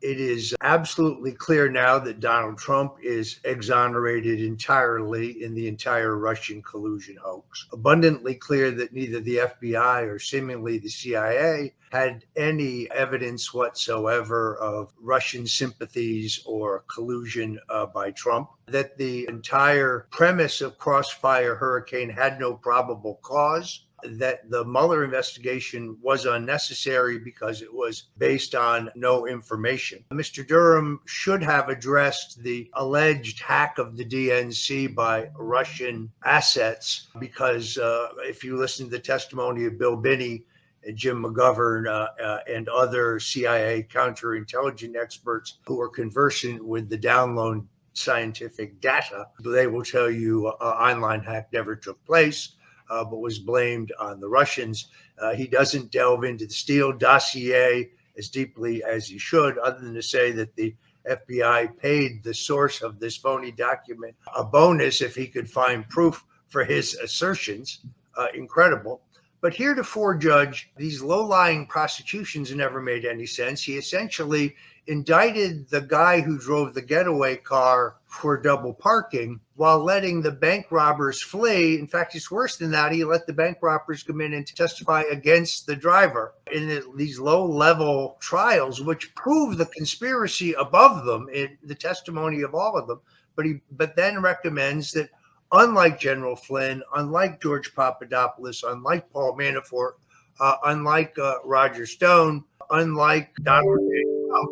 It is absolutely clear now that Donald Trump is exonerated entirely in the entire Russian collusion hoax. Abundantly clear that neither the FBI or seemingly the CIA had any evidence whatsoever of Russian sympathies or collusion by Trump, that the entire premise of Crossfire Hurricane had no probable cause, that the Mueller investigation was unnecessary because it was based on no information. Mr. Durham should have addressed the alleged hack of the DNC by Russian assets because if you listen to the testimony of Bill Binney, Jim McGovern, and other CIA counterintelligence experts who are conversant with the download scientific data, they will tell you an online hack never took place. But was blamed on the Russians. He doesn't delve into the Steele dossier as deeply as he should, other than to say that the FBI paid the source of this phony document a bonus if he could find proof for his assertions. Incredible. But heretofore, Judge, these low-lying prosecutions never made any sense. He essentially indicted the guy who drove the getaway car for double parking while letting the bank robbers flee. In fact, it's worse than that. He let the bank robbers come in and testify against the driver in these low-level trials, which prove the conspiracy above them in the testimony of all of them. But then recommends that unlike General Flynn, unlike George Papadopoulos, unlike Paul Manafort, unlike Roger Stone, unlike Donald Trump,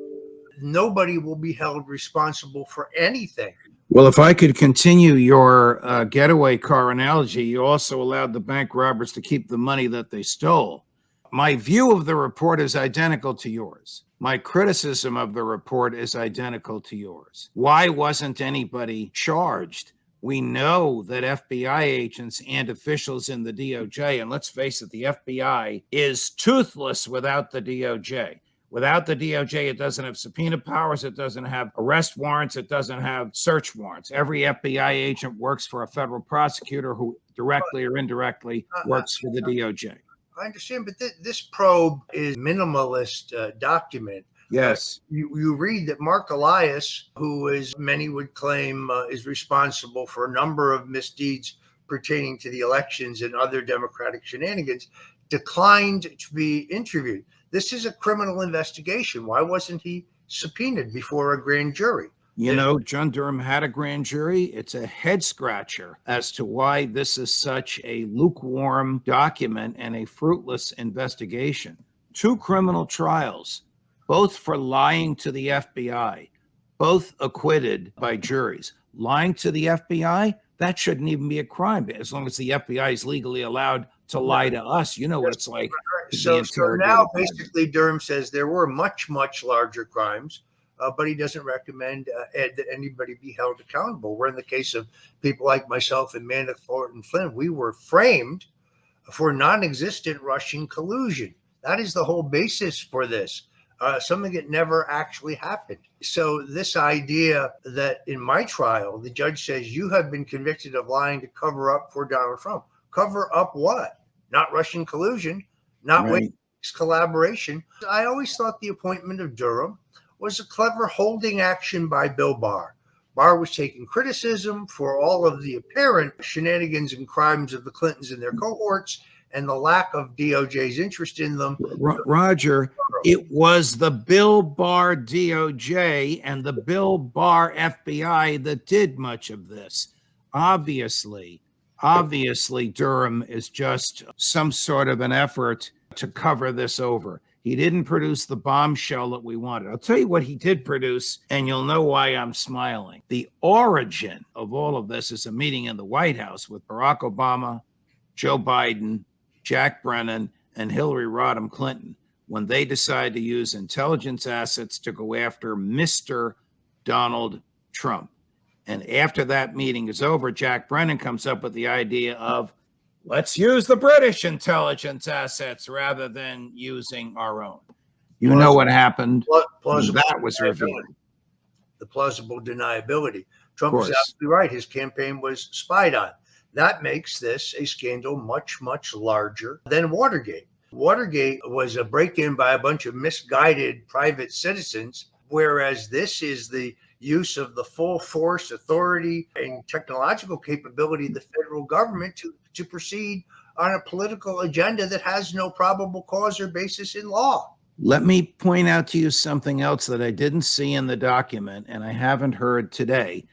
nobody will be held responsible for anything. Well, if I could continue your getaway car analogy, you also allowed the bank robbers to keep the money that they stole. My view of the report is identical to yours. My criticism of the report is identical to yours. Why wasn't anybody charged? We know that FBI agents and officials in the DOJ, and let's face it, the FBI is toothless without the DOJ. Without the DOJ, it doesn't have subpoena powers, it doesn't have arrest warrants, it doesn't have search warrants. Every FBI agent works for a federal prosecutor who directly or indirectly works for the DOJ. I understand, but this probe is minimalist document. Yes. You read that Mark Elias, who is many would claim is responsible for a number of misdeeds pertaining to the elections and other Democratic shenanigans, declined to be interviewed. This is a criminal investigation. Why wasn't he subpoenaed before a grand jury? You know, John Durham had a grand jury. It's a head scratcher as to why this is such a lukewarm document and a fruitless investigation. 2 criminal trials, both for lying to the FBI, both acquitted by juries. Lying to the FBI, that shouldn't even be a crime, as long as the FBI is legally allowed to lie to us. You know what it's like. So now basically Durham says there were much, much larger crimes, but he doesn't recommend that anybody be held accountable. Where in the case of people like myself and Manafort and Flynn, we were framed for non-existent Russian collusion. That is the whole basis for this. Something that never actually happened. So this idea that in my trial, the judge says you have been convicted of lying to cover up for Donald Trump. Cover up what? Not Russian collusion, not right. Collaboration. I always thought the appointment of Durham was a clever holding action by Bill Barr. Barr was taking criticism for all of the apparent shenanigans and crimes of the Clintons and their cohorts and the lack of DOJ's interest in them. Roger, it was the Bill Barr DOJ and the Bill Barr FBI that did much of this. Obviously, Durham is just some sort of an effort to cover this over. He didn't produce the bombshell that we wanted. I'll tell you what he did produce, and you'll know why I'm smiling. The origin of all of this is a meeting in the White House with Barack Obama, Joe Biden, Jack Brennan, and Hillary Rodham Clinton when they decided to use intelligence assets to go after Mr. Donald Trump. And after that meeting is over, Jack Brennan comes up with the idea of, let's use the British intelligence assets rather than using our own. You know what happened? That was revealed. The plausible deniability. Trump was absolutely right. His campaign was spied on. That makes this a scandal much, much larger than Watergate. Watergate was a break-in by a bunch of misguided private citizens. whereas this is the use of the full force, authority, and technological capability of the federal government to proceed on a political agenda that has no probable cause or basis in law. Let me point out to you something else that I didn't see in the document and I haven't heard today,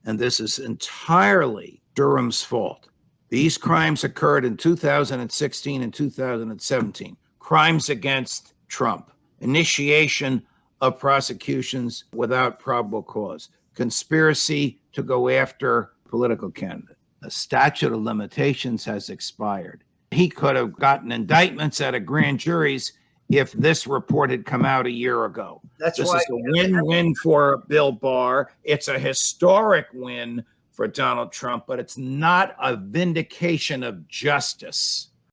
and this is entirely Durham's fault. These crimes occurred in 2016 and 2017. Crimes against Trump, initiation of prosecutions without probable cause, conspiracy to go after political candidate. The statute of limitations has expired. He could have gotten indictments out of grand juries if this report had come out a year ago. This is a win-win for Bill Barr. It's a historic win for Donald Trump, but it's not a vindication of justice.